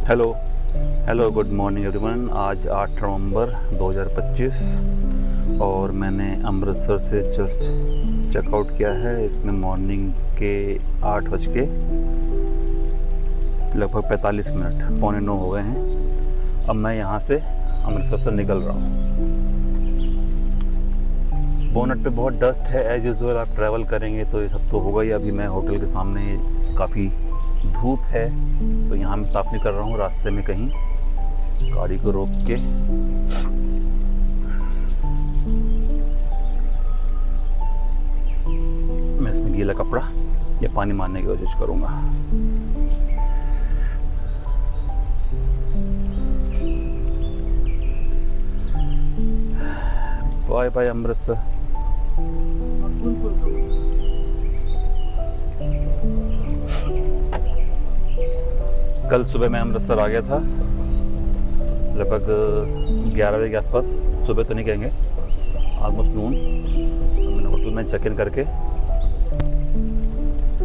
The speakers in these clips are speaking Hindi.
Hello hello good morning everyone. आज 8 नवंबर 2025 और मैंने अमृतसर से जस्ट चेकआउट किया है। इसमें मॉर्निंग के 8 बज के लगभग 45 मिनट, पौने 9 हो गए हैं। अब मैं यहाँ से अमृतसर से निकल रहा हूँ। बोनट पे बहुत डस्ट है। एज़ यूजुअल आप ट्रैवल करेंगे तो ये सब तो होगा ही। अभी मैं होटल के सामने, काफ़ी धूप है तो यहाँ मैं साफ़ नहीं कर रहा हूँ। रास्ते में कहीं गाड़ी को रोक के मैं इसमें गीला कपड़ा या पानी मारने की कोशिश करूँगा। Bye bye Amritsar. कल सुबह मैं अमृतसर आ गया था लगभग 11 बजे के आसपास। सुबह तो नहीं कहेंगे, ऑलमोस्ट नून। मैंने होटल में चेक इन करके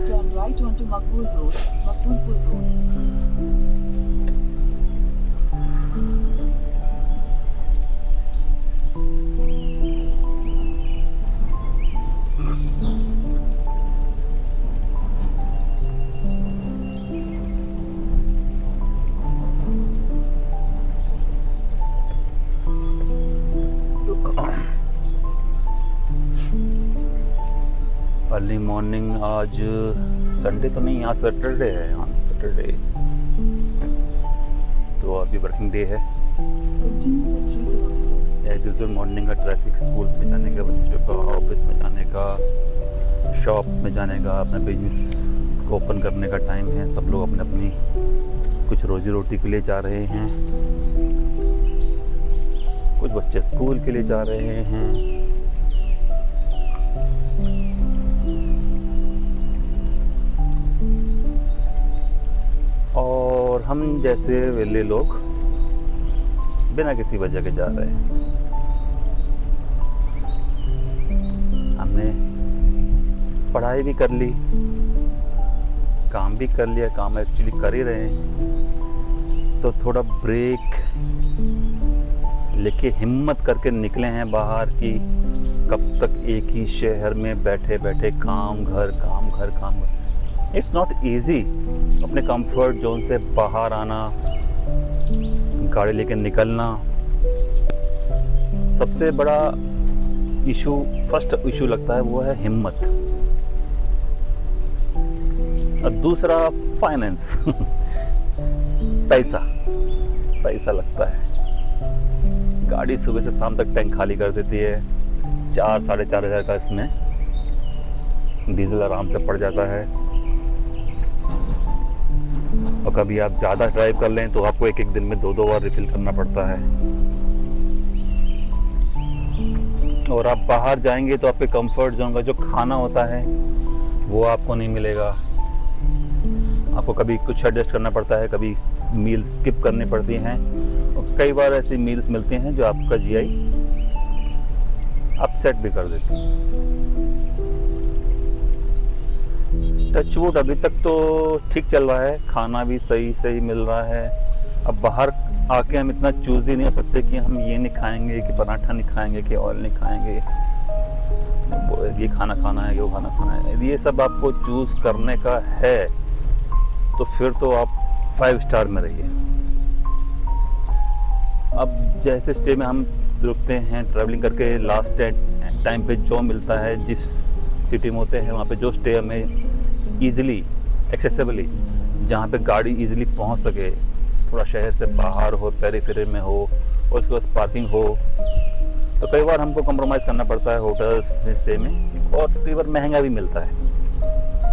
Turn right onto Makbulpur Road. Early morning. आज संडे तो नहीं, यहाँ सैटरडे है। यहाँ सैटरडे तो अभी वर्किंग डे है। Continue for 3 kilometers. As usual morning का ट्रैफिक, स्कूल में जाने का, बच्चों का ऑफिस में जाने का, शॉप में जाने का, अपना बिजनेस को ओपन करने का टाइम है। सब लोग अपने अपनी कुछ रोजी रोटी के लिए जा रहे हैं, कुछ बच्चे स्कूल के लिए जा रहे हैं। और हम जैसे वेले लोग बिना किसी वजह के जा रहे हैं। हमने पढ़ाई भी कर ली, काम भी कर लिया, काम एक्चुअली कर ही रहे हैं, तो थोड़ा ब्रेक लेके हिम्मत करके निकले हैं बाहर कि कब तक एक ही शहर में बैठे बैठे काम घर काम घर काम घर। इट्स नॉट ईजी अपने कंफर्ट जोन से बाहर आना, गाड़ी लेके निकलना। सबसे बड़ा इशू, फर्स्ट इशू लगता है वो है हिम्मत, और दूसरा फाइनेंस पैसा लगता है। गाड़ी सुबह से शाम तक टैंक खाली कर देती है। 4-4.5 हज़ार का इसमें डीजल आराम से पड़ जाता है। और कभी आप ज़्यादा ड्राइव कर लें तो आपको एक दिन में 2 बार रिफिल करना पड़ता है। और आप बाहर जाएंगे तो आपके कंफर्ट जोन का जो खाना होता है वो आपको नहीं मिलेगा। आपको कभी कुछ एडजस्ट करना पड़ता है, कभी मील स्किप करनी पड़ती हैं, और कई बार ऐसी मील्स मिलती हैं जो आपका जीआई अपसेट भी कर देती हैं। टचवुड अभी तक तो ठीक चल रहा है, खाना भी सही मिल रहा है। अब बाहर आके हम इतना चूज़ी नहीं हो सकते कि हम ये नहीं खाएंगे, कि पराठा नहीं खाएंगे, कि ऑयल नहीं खाएंगे, ये खाना खाना है, वो खाना खाना है। ये सब आपको चूज़ करने का है तो फिर तो आप 5 स्टार में रहिए। अब जैसे स्टे में हम रुकते हैं ट्रैवलिंग करके, लास्ट टाइम पे जो मिलता है, जिस सिटी में होते हैं वहाँ पे जो स्टे हमें ईज़िली एक्सेसिबली, जहाँ पे गाड़ी ईज़िली पहुँच सके, थोड़ा शहर से बाहर हो, पेरीफेरी में हो, और उसके पास पार्किंग हो, तो कई बार हमको कॉम्प्रोमाइज़ करना पड़ता है होटल्स में स्टे में। और कई बार महंगा भी मिलता है,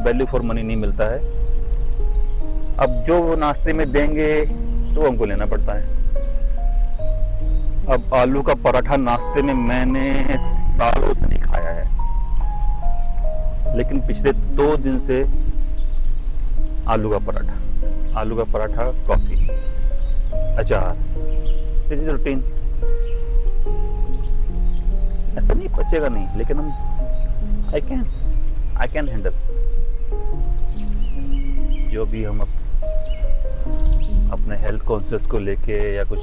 वैल्यू फॉर मनी नहीं मिलता है। अब जो वो नाश्ते में देंगे तो हमको लेना पड़ता है। अब आलू का पराठा नाश्ते में मैंने सालों से नहीं खाया है, लेकिन पिछले 2 दिन से आलू का पराठा, कॉफ़ी, अचार, दिस इज रूटीन। ऐसा नहीं पचेगा नहीं, लेकिन हम आई कैन हैंडल जो भी हम अपने हेल्थ कॉन्शियस को लेके या कुछ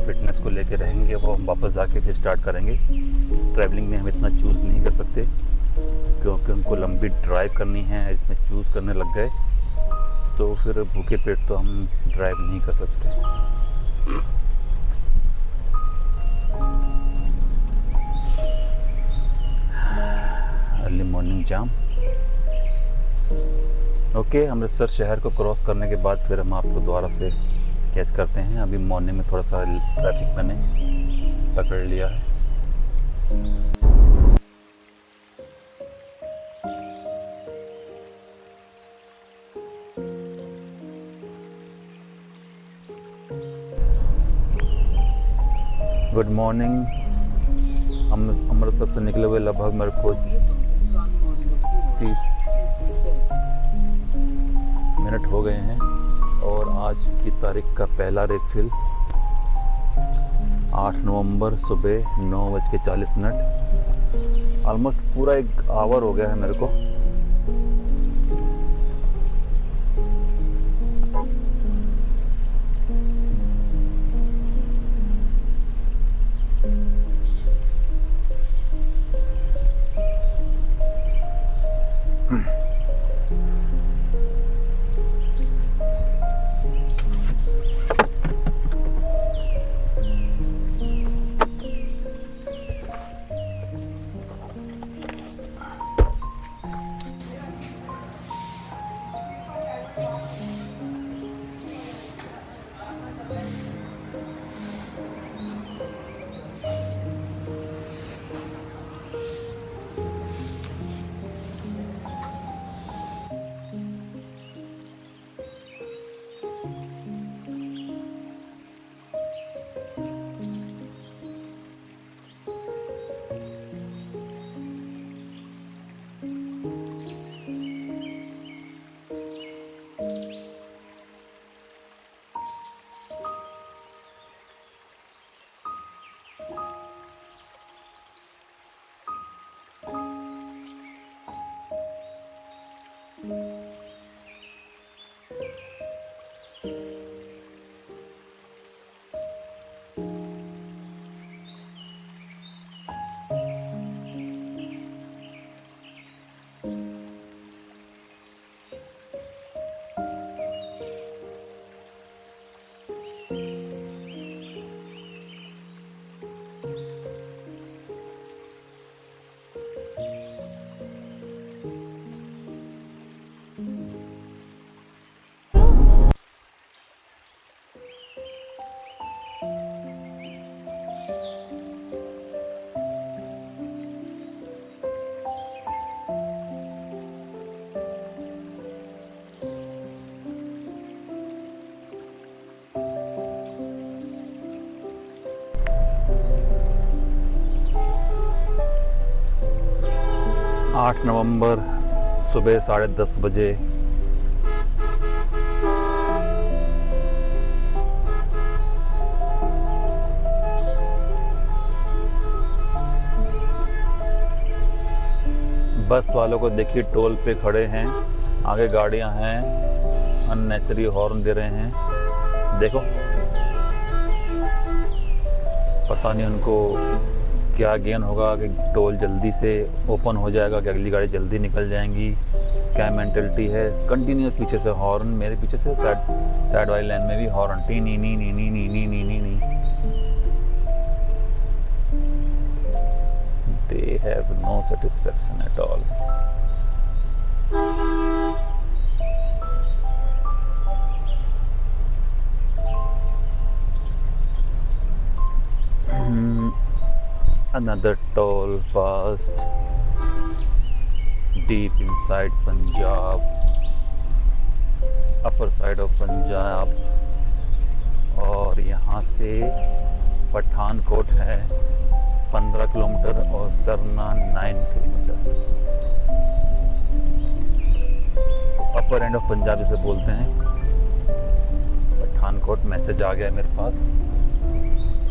फिटनेस को लेके रहेंगे, वो हम वापस जाके फिर स्टार्ट करेंगे। ट्रैवलिंग में हम इतना चूज़ नहीं कर सकते क्योंकि हमको लंबी ड्राइव करनी है, इसमें चूज़ करने लग गए तो फिर भूखे पेट तो हम ड्राइव नहीं कर सकते। अर्ली मॉर्निंग जाम। ओके, अमृतसर शहर को क्रॉस करने के बाद फिर हम आपको दोबारा से कैच करते हैं। अभी मॉर्निंग में थोड़ा सा ट्रैफिक मैंने पकड़ लिया है। Good morning. अमृतसर से निकले हुए लगभग मेरे को 30 मिनट हो गए हैं और आज की तारीख का पहला रिफिल 8 नवंबर सुबह 9:40। ऑलमोस्ट पूरा 1 आवर हो गया है मेरे को। आठ नवंबर सुबह 10:30 बजे बस वालों को देखिए टोल पे खड़े हैं, आगे गाड़ियां हैं, अननेसेसरी हॉर्न दे रहे हैं। देखो, पता नहीं उनको क्या गेन होगा कि टोल जल्दी से ओपन हो जाएगा, कि अगली गाड़ी जल्दी निकल जाएंगी, क्या मेंटलिटी है। कंटिन्यूस पीछे से हॉर्न, मेरे पीछे से साइड वाली लाइन में भी horn, T knee knee knee knee knee knee knee knee knee. They have no satisfaction at all. Another toll passed deep inside Punjab, upper side of Punjab, और यहाँ से पठानकोट है 15 किलोमीटर और Sarna 9 kilometre. Upper end of Punjab इसे बोलते हैं। पठानकोट मैसेज आ गया मेरे पास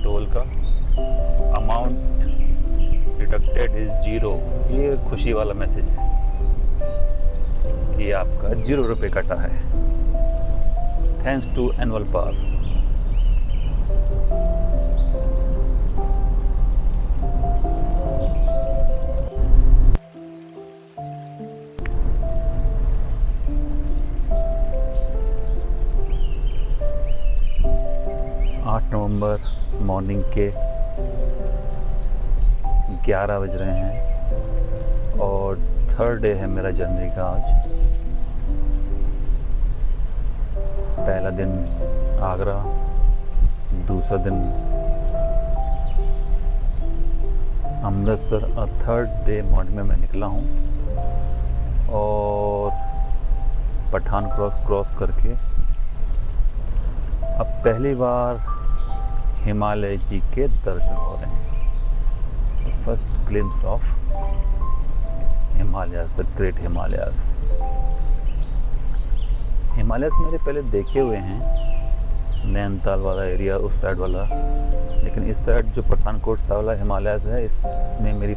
टोल का। Amount deducted is 0। ये खुशी वाला मैसेज है कि आपका 0 रुपये कटा है। thanks to annual pass. November morning के 11 बज रहे हैं और थर्ड डे है मेरा जर्नी का आज। पहला दिन आगरा, दूसरा दिन अमृतसर और थर्ड डे मॉर्निंग में मैं निकला हूँ और पठान क्रॉस करके अब पहली बार हिमालय जी के दर्शन हो रहे हैं। First glimpse of Himalayas, the great Himalayas. Himalayas मेरे पहले देखे हुए हैं, नैनीताल वाला एरिया, उस साइड वाला, लेकिन इस साइड जो पठानकोट सा वाला हिमालयास है, इसमें मेरी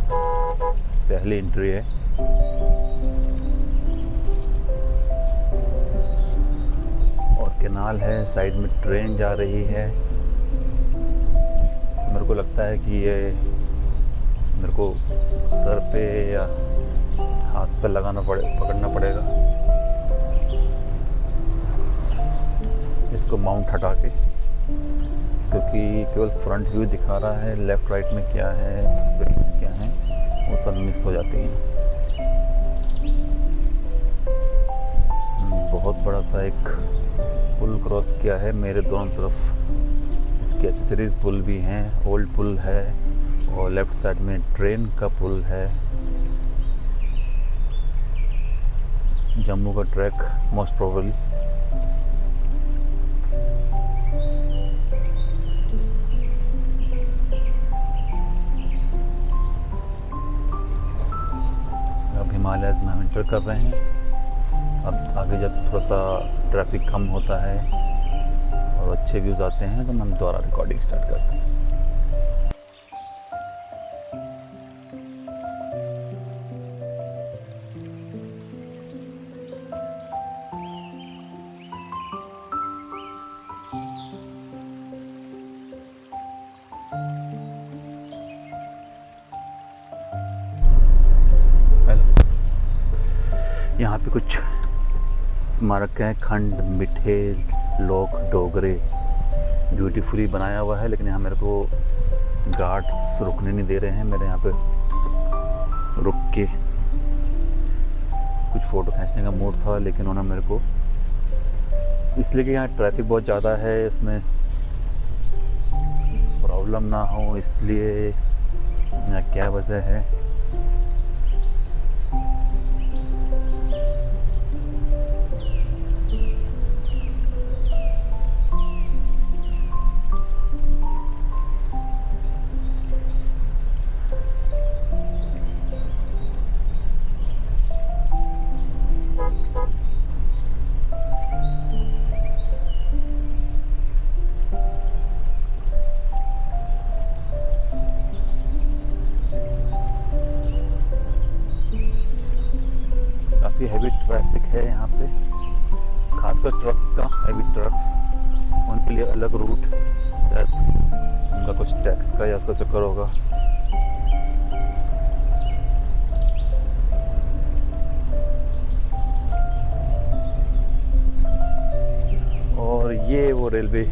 पहली एंट्री है। और कैनाल है, साइड में ट्रेन जा रही है। मेरे को लगता है कि ये मेरे को सर पे या हाथ पे पकड़ना पड़ेगा इसको माउंट हटा के, क्योंकि केवल फ्रंट व्यू दिखा रहा है, लेफ़्ट राइट में क्या है, बिल्डिंग्स क्या हैं, वो सब मिस हो जाती हैं। बहुत बड़ा सा एक पुल क्रॉस किया है, मेरे दोनों तरफ इसकी एक्सेसरीज पुल भी हैं, ओल्ड पुल है और लेफ़्ट साइड में ट्रेन का पुल है। जम्मू का ट्रैक मोस्ट प्रोबेबली। अब हिमालयाज़ में हम एंटर कर रहे हैं। अब आगे जब थोड़ा सा ट्रैफिक कम होता है और अच्छे व्यूज़ आते हैं तो हम दोबारा रिकॉर्डिंग स्टार्ट करते हैं। यहाँ पे कुछ स्मारक हैं, खंड मिठे लोक डोगरे, ब्यूटीफुली बनाया हुआ है, लेकिन यहाँ मेरे को गार्ड्स रुकने नहीं दे रहे हैं। मेरे यहाँ पे रुक के कुछ फ़ोटो खींचने का मूड था, लेकिन उन्होंने मेरे को, इसलिए कि यहाँ ट्रैफिक बहुत ज़्यादा है, इसमें प्रॉब्लम ना हो, इसलिए या क्या वजह है हैवी ट्रैफिक है यहाँ पे, खासकर ट्रक्स का, हैवी ट्रक्स, उनके लिए अलग रूट, शायद उनका कुछ टैक्स का या उसका चक्कर होगा। और ये वो रेलवे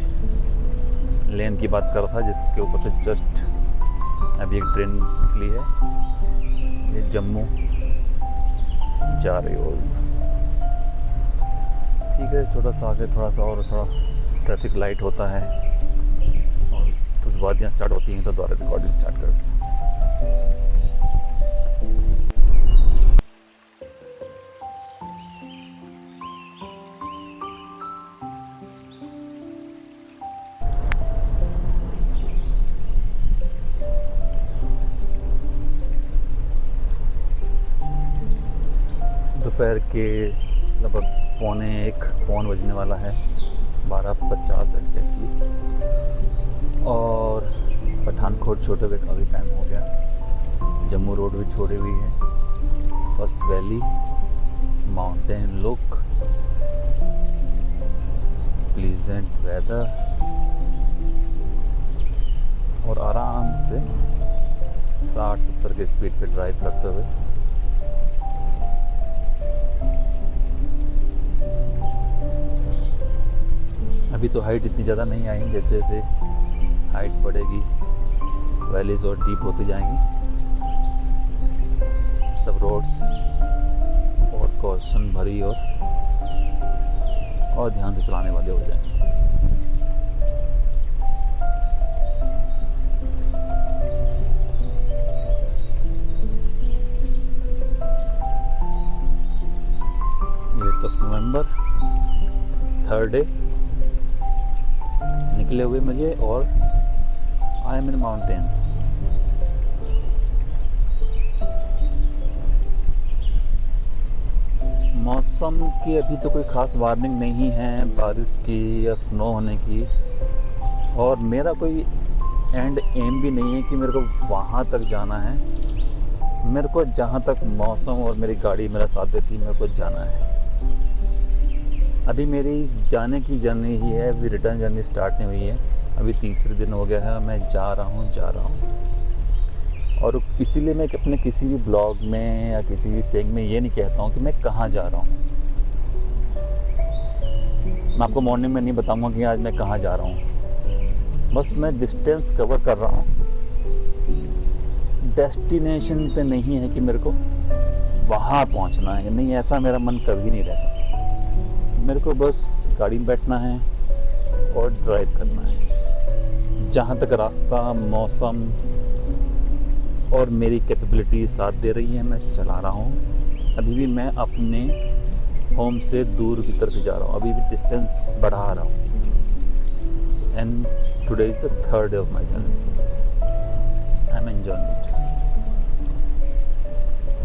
लेन की बात कर रहा था जिसके ऊपर से जस्ट अभी एक ट्रेन निकली है, ये जम्मू जा रही हो। ठीक है, थोड़ा सा आगे थोड़ा सा और थोड़ा ट्रैफिक लाइट होता है और कुछ वादियाँ स्टार्ट होती हैं तो दोबारा रिकॉर्डिंग स्टार्ट करते हैं। दोपहर के लगभग पौन बजने वाला है, 12:50 एग्जैक्टली, और पठानकोट छोटे हुए काफ़ी टाइम हो गया। जम्मू रोड भी छोड़ी हुई है। First valley, mountain look, decent weather और आराम से 60-70 के स्पीड पे ड्राइव करते हुए अभी तो हाइट इतनी ज़्यादा नहीं आई, जैसे जैसे हाइट बढ़ेगी वैलीज और डीप होती जाएंगी तब रोड्स और कॉशन भरी और ध्यान से चलाने वाले हो जाएंगे। नवंबर 3rd डे निकले हुए मुझे और आई एम इन माउंटेन्स। मौसम की अभी तो कोई ख़ास वार्निंग नहीं है बारिश की या स्नो होने की, और मेरा कोई एंड एम भी नहीं है कि मेरे को वहाँ तक जाना है। मेरे को जहाँ तक मौसम और मेरी गाड़ी मेरा साथ देती मेरे को जाना है। अभी मेरी जाने की जर्नी ही है, अभी रिटर्न जर्नी स्टार्ट नहीं हुई है। अभी 3रे दिन हो गया है, मैं जा रहा हूँ। और इसीलिए मैं अपने किसी भी ब्लॉग में या किसी भी सेग में ये नहीं कहता हूँ कि मैं कहाँ जा रहा हूँ। मैं आपको मॉर्निंग में नहीं बताऊँगा कि आज मैं कहाँ जा रहा हूँ, बस मैं डिस्टेंस कवर कर रहा हूँ। डेस्टिनेशन पे नहीं है कि मेरे को वहाँ पहुँचना है, नहीं, ऐसा मेरा मन कभी नहीं रहता। मेरे को बस गाड़ी में बैठना है और ड्राइव करना है। जहाँ तक रास्ता, मौसम और मेरी कैपेबिलिटी साथ दे रही है मैं चला रहा हूँ। अभी भी मैं अपने होम से दूर की तरफ जा रहा हूँ, अभी भी डिस्टेंस बढ़ा रहा हूँ। And today is the 3rd day of my journey. I am enjoying it.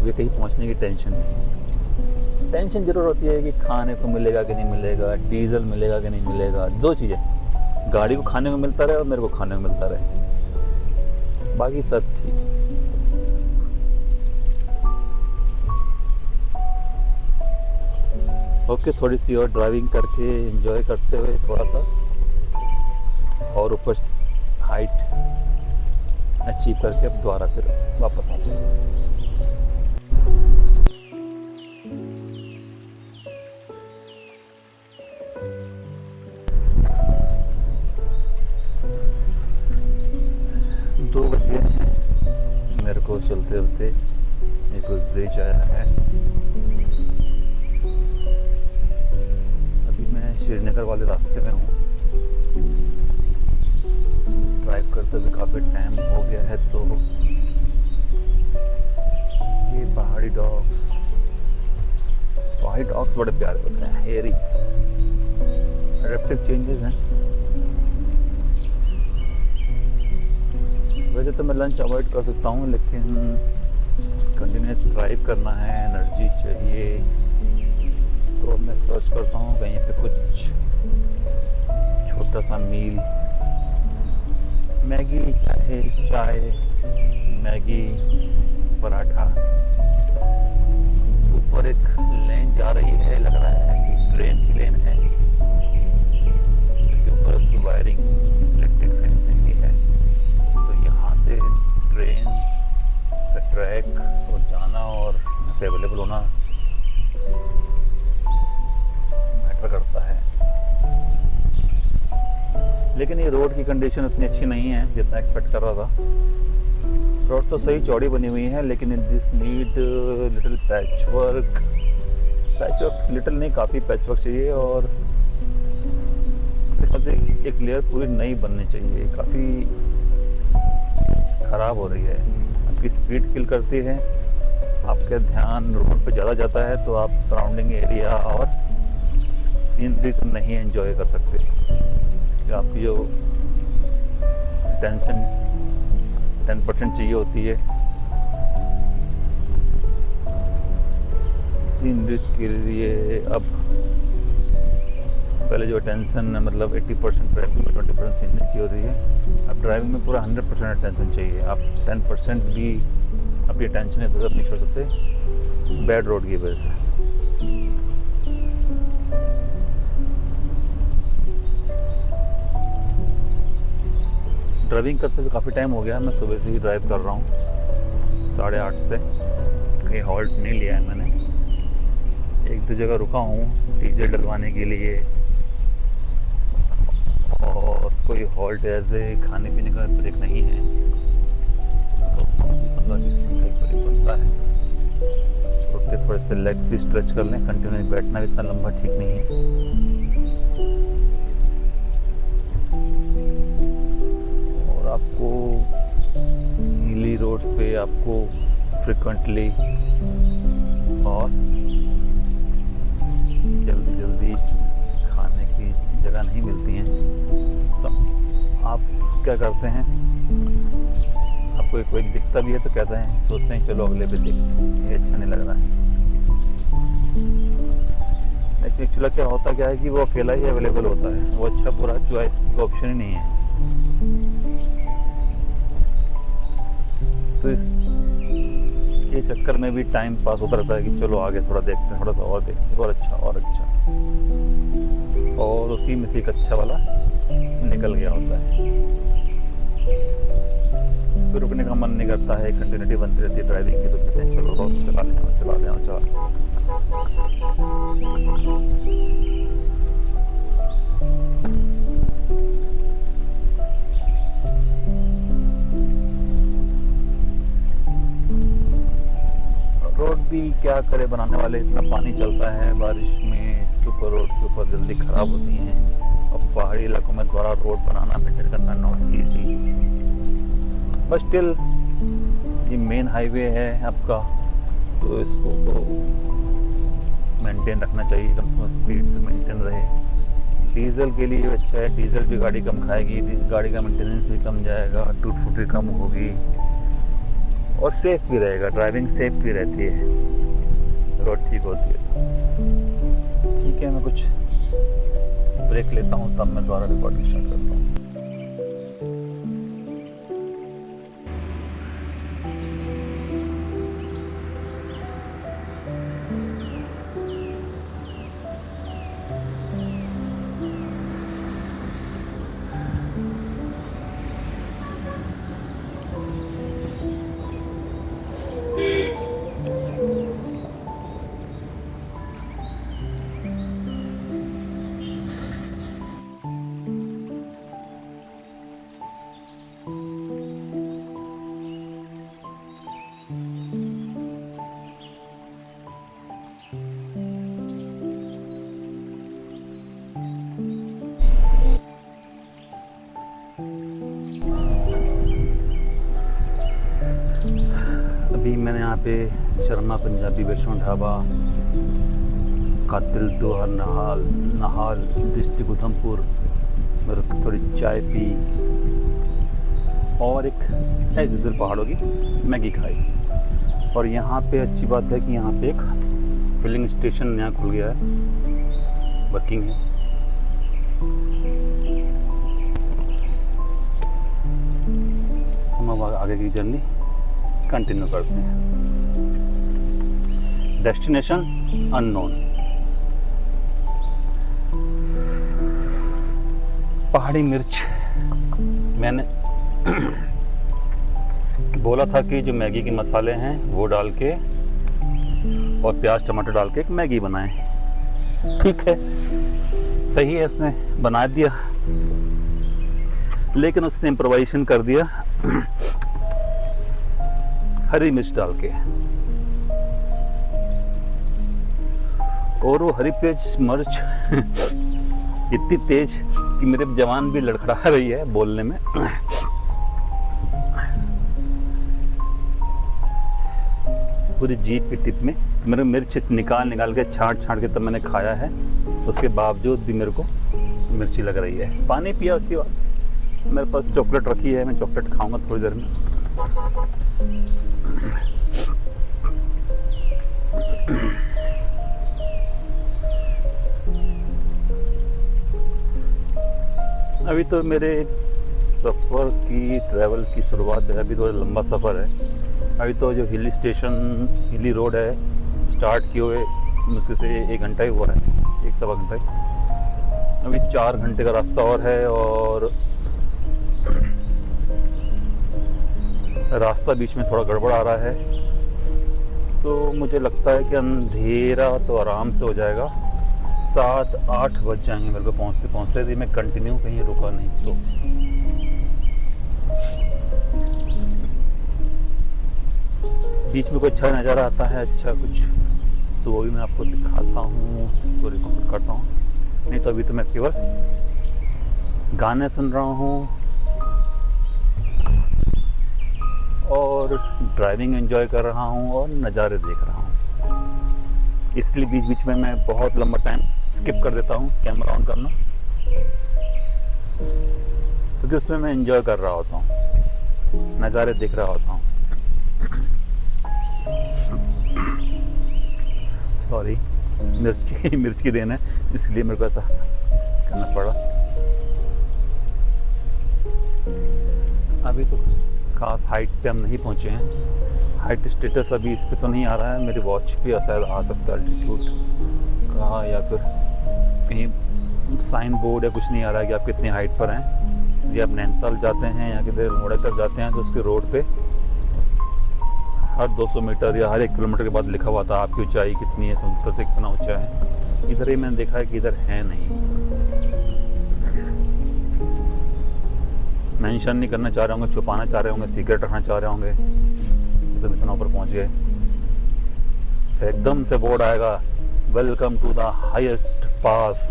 वे कहीं पहुँचने की टेंशन नहीं। टेंशन ज़रूर होती है कि खाने को मिलेगा कि नहीं मिलेगा, डीजल मिलेगा कि नहीं मिलेगा। 2 चीज़ें, गाड़ी को खाने को मिलता रहे और मेरे को खाने को मिलता रहे, बाकी सब ठीक। ओके, थोड़ी सी और ड्राइविंग करके एंजॉय करते हुए थोड़ा सा और ऊपर हाइट अचीव करके अब दोबारा फिर वापस आते हैं। मेरे को चलते चलते एक ब्रिज आया है। अभी मैं श्रीनगर वाले रास्ते में हूँ। ड्राइव करते हुए काफ़ी टाइम हो गया है। तो ये पहाड़ी डॉग्स बड़े प्यारे होते हैं, हेयरी, एडेप्टिव चेंजेस हैं। वैसे तो मैं लंच अवॉइड कर सकता हूँ, लेकिन कंटिन्यूस ड्राइव करना है, एनर्जी चाहिए, तो मैं सर्च करता हूँ कहीं पे कुछ छोटा सा मील, मैगी, चाय, मैगी, पराठा। ऊपर एक लेन जा रही है, लग रहा है कि ट्रेन की लेन है, उसके ऊपर उसकी वायरिंग इलेक्ट्रिक फेंसिंग भी है। तो यहाँ से ट्रेन का ट्रैक और जाना और अवेलेबल होना मैटर करता है। लेकिन ये रोड की कंडीशन उतनी अच्छी नहीं है जितना एक्सपेक्ट कर रहा था। रोड तो सही चौड़ी बनी हुई है, लेकिन this need little patchwork, little नहीं, काफ़ी पैचवर्क चाहिए। और एक लेयर पूरी नई बननी चाहिए, काफ़ी ख़राब हो रही है। आपकी स्पीड किल करती है, आपका ध्यान रोड पे ज़्यादा जाता है, तो आप सराउंडिंग एरिया और सीनरी तो नहीं एंजॉय कर सकते। तो आपकी जो टेंशन 10% चाहिए होती है सीनरीज के लिए, अब पहले जो अटेंशन मतलब 80% ड्राइविंग में 20% सीनरी चाहिए होती है, अब ड्राइविंग में पूरा 100% अटेंशन चाहिए। आप 10% भी अपनी अटेंशन इधर उधर नहीं छोड़ सकते बैड रोड की वजह से। ड्राइविंग करते हुए काफ़ी टाइम हो गया, मैं सुबह से ही ड्राइव कर रहा हूँ 8:30 से। कहीं हॉल्ट नहीं लिया है मैंने, एक दो जगह रुका हूँ डीजल डलवाने के लिए, और कोई हॉल्ट ऐसे खाने पीने का ब्रेक नहीं है, तो 15-20 मिनट का एक ब्रेक बनता है। रुक के थोड़े से लेग्स भी स्ट्रेच कर लें, कंटिन्यू बैठना भी इतना लंबा ठीक नहीं है। और आपको नीली रोड्स पे आपको फ्रिक्वेंटली और जल्दी जल्दी खाने की जगह नहीं मिलती हैं, तो आप क्या करते हैं, आपको कोई दिखता भी है तो कहते हैं, सोचते हैं चलो अगले पे देखते हैं, ये अच्छा नहीं लग रहा है। लेकिन एक्चुअली क्या है कि वो अकेला ही अवेलेबल होता है, वो अच्छा बुरा चॉइस का ऑप्शन ही नहीं है। तो इस ये चक्कर में भी टाइम पास होता रहता है कि चलो आगे थोड़ा देखते हैं, थोड़ा सा और देखते हैं, और अच्छा, और उसी में से एक अच्छा वाला निकल गया होता है। फिर रुकने का मन नहीं करता है, कंटिन्यूटी बनती रहती है ड्राइविंग की, तो कहते हैं चलो रोड चला लें। रोड भी क्या करे बनाने वाले, इतना पानी चलता है बारिश में, इसके ऊपर रोड के ऊपर जल्दी ख़राब होती हैं, और पहाड़ी इलाकों में दोबारा रोड बनाना मेंटेन करना नॉट ईजी। बट स्टिल ये मेन हाईवे है आपका, तो इसको तो मेंटेन रखना चाहिए, कम से कम स्पीड मेंटेन रहे। डीजल के लिए अच्छा है, डीजल भी गाड़ी कम खाएगी, गाड़ी का मेंटेनेंस भी कम जाएगा, टूट फूट भी कम होगी, और सेफ भी रहेगा, ड्राइविंग सेफ भी रहती है, रोड ठीक होती है। ठीक है, मैं कुछ ब्रेक लेता हूँ, तब मैं दोबारा रिकॉर्डिंग स्टार्ट करता हूँ। अभी मैंने यहाँ पे शर्मा पंजाबी वैष्णो ढाबा, कातिल दोहर नहाल डिस्ट्रिक्ट उधमपुर में थोड़ी चाय पी, और एक एज यूजुअल पहाड़ों की मैगी खाई। और यहाँ पे अच्छी बात है कि यहाँ पे एक फिलिंग स्टेशन नया खुल गया है, वर्किंग है। हम अब आगे की जर्नी कंटिन्यू करते हैं। Destination unknown. पहाड़ी मिर्च, मैंने बोला था कि जो मैगी के मसाले हैं वो डाल के और प्याज टमाटर डाल के एक मैगी बनाएं। ठीक है, सही है, उसने बना दिया, लेकिन उसने इम्प्रोवाइजेशन कर दिया हरी मिर्च डाल के। और वो हरी मिर्च इतनी तेज कि मेरे जवान भी लड़खड़ा रही है बोलने में। पूरी जीभ की टिप में मेरे मिर्च निकाल के छांट के तब मैंने खाया है, उसके बावजूद भी मेरे को मिर्ची लग रही है। पानी पिया, उसके बाद मेरे पास चॉकलेट रखी है, मैं चॉकलेट खाऊंगा थोड़ी देर में। अभी तो मेरे सफ़र की ट्रैवल की शुरुआत है, अभी थोड़ा लंबा सफ़र है। अभी तो जो हिली रोड है स्टार्ट किए हुए मुझसे से 1 घंटा ही हुआ है, 1-1.25 घंटा ही। अभी 4 घंटे का रास्ता और है, और रास्ता बीच में थोड़ा गड़बड़ आ रहा है, तो मुझे लगता है कि अंधेरा तो आराम से हो जाएगा, 7-8 बज जाएंगे मेरे को पहुँचते पहुँचते, यदि मैं कंटिन्यू कहीं रुका नहीं तो। बीच में कोई अच्छा नज़ारा आता है, अच्छा कुछ, तो वो भी मैं आपको दिखाता हूँ, तो रिकॉर्ड करता हूँ। नहीं तो अभी तो मैं केवल गाने सुन रहा हूँ और ड्राइविंग एंजॉय कर रहा हूँ और नज़ारे देख रहा हूँ। इसलिए बीच बीच में मैं बहुत लंबा टाइम स्किप कर देता हूँ कैमरा ऑन करना, क्योंकि उसमें मैं एंजॉय कर रहा होता हूँ, नज़ारे देख रहा होता हूँ। सॉरी, मिर्च की देन है, इसलिए मेरे को ऐसा करना पड़ा। अभी तो खास हाइट पे हम नहीं पहुँचे हैं, हाइट स्टेटस अभी इस पे तो नहीं आ रहा है, मेरी वॉच पे शायद आ सकता है अल्टीट्यूड का, या फिर कहीं साइन बोर्ड या कुछ नहीं आ रहा है कि आप कितनी हाइट पर हैं। यदि आप नैनीताल जाते हैं या किधर मोड़ा तक जाते हैं तो उसके रोड पे हर 200 मीटर या हर 1 किलोमीटर के बाद लिखा हुआ था आपकी ऊंचाई कितनी है, समुद्र से कितना ऊंचा है। इधर ही मैंने देखा है कि इधर है नहीं, मेंशन नहीं करना चाह रहे होंगे, छुपाना चाह रहे होंगे, सीक्रेट रखना चाह रहे होंगे, तो इतना ऊपर पहुंच गए। फिर एकदम से बोर्ड आएगा, वेलकम टू द हाईएस्ट पास,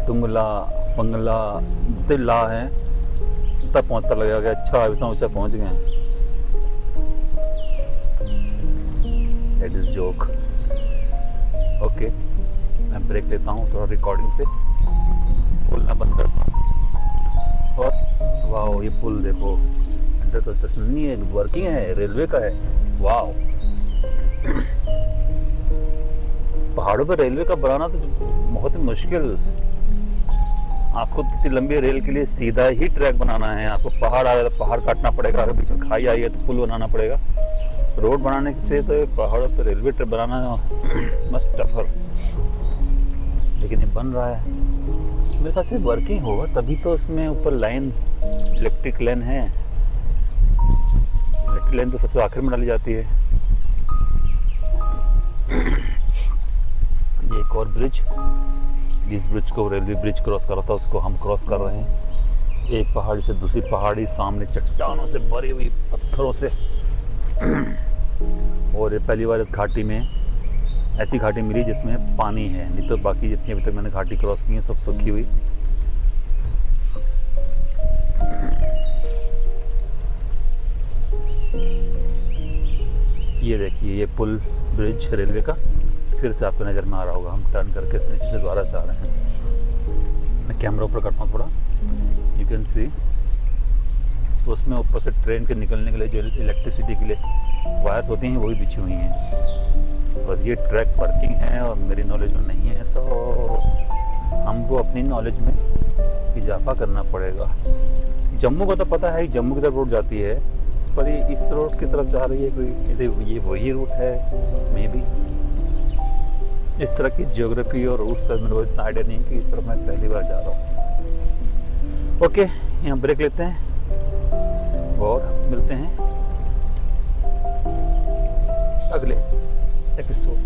टुंगला पंगला जितने ला हैं तब पहुँचता लगेगा, अच्छा इतना ऊंचा पहुँच गए हैं। That is joke. ओके, मैं ब्रेक लेता हूँ थोड़ा रिकॉर्डिंग से, बोलना बंद करता हूँ। और वाह, ये पुल देखो, अंडर कंस्ट्रक्शन नहीं है, वर्किंग है, रेलवे का है। वाह, पहाड़ों पर रेलवे का बनाना तो बहुत ही मुश्किल। आपको इतनी लंबी रेल के लिए सीधा ही ट्रैक बनाना है, आपको पहाड़ आया तो पहाड़ काटना पड़ेगा, अगर बीच में खाई आई है तो पुल बनाना पड़ेगा। रोड बनाने से तो पहाड़ों पर रेलवे ट्रैक बनाना मस्ट टफर, लेकिन ये बन रहा है। मेरे ख्याल से वर्किंग होगा तभी तो उसमें ऊपर लाइन, इलेक्ट्रिक लाइन है। इलेक्ट्रिक लाइन तो सबसे आखिर में डाली जाती है। ये एक और ब्रिज, जिस ब्रिज को रेलवे ब्रिज क्रॉस कर रहा था उसको हम क्रॉस कर रहे हैं। एक पहाड़ी से दूसरी पहाड़ी, सामने चट्टानों से भरी हुई, पत्थरों से। और ये पहली बार इस घाटी में ऐसी घाटी मिली जिसमें पानी है, नहीं तो बाकी जितनी अभी तक मैंने घाटी क्रॉस की है सब सूखी हुई। ये देखिए, ये पुल ब्रिज रेलवे का फिर से आपको नज़र में आ रहा होगा। हम टर्न करके इस नीचे से दोबारा से आ रहे हैं। मैं कैमरा ऊपर करता हूँ थोड़ा, यू कैन सी। तो उसमें ऊपर से ट्रेन के निकलने के लिए जो इलेक्ट्रिसिटी के लिए वायर्स होती हैं वो भी बिछी हुई हैं। और ये ट्रैक वर्किंग है और मेरी नॉलेज में नहीं है, तो हमको अपनी नॉलेज में इजाफा करना पड़ेगा। जम्मू का तो पता है, जम्मू की तरफ रोड जाती है, पर ये इस रोड की तरफ जा रही है कोई, ये वही रूट है मे बी। इस तरह की ज्योग्राफी और रूट्स का मेरे को इतना आइडिया नहीं है कि इस तरफ मैं पहली बार जा रहा हूँ। ओके, यहाँ ब्रेक लेते हैं और मिलते हैं अगले एपिसोड में।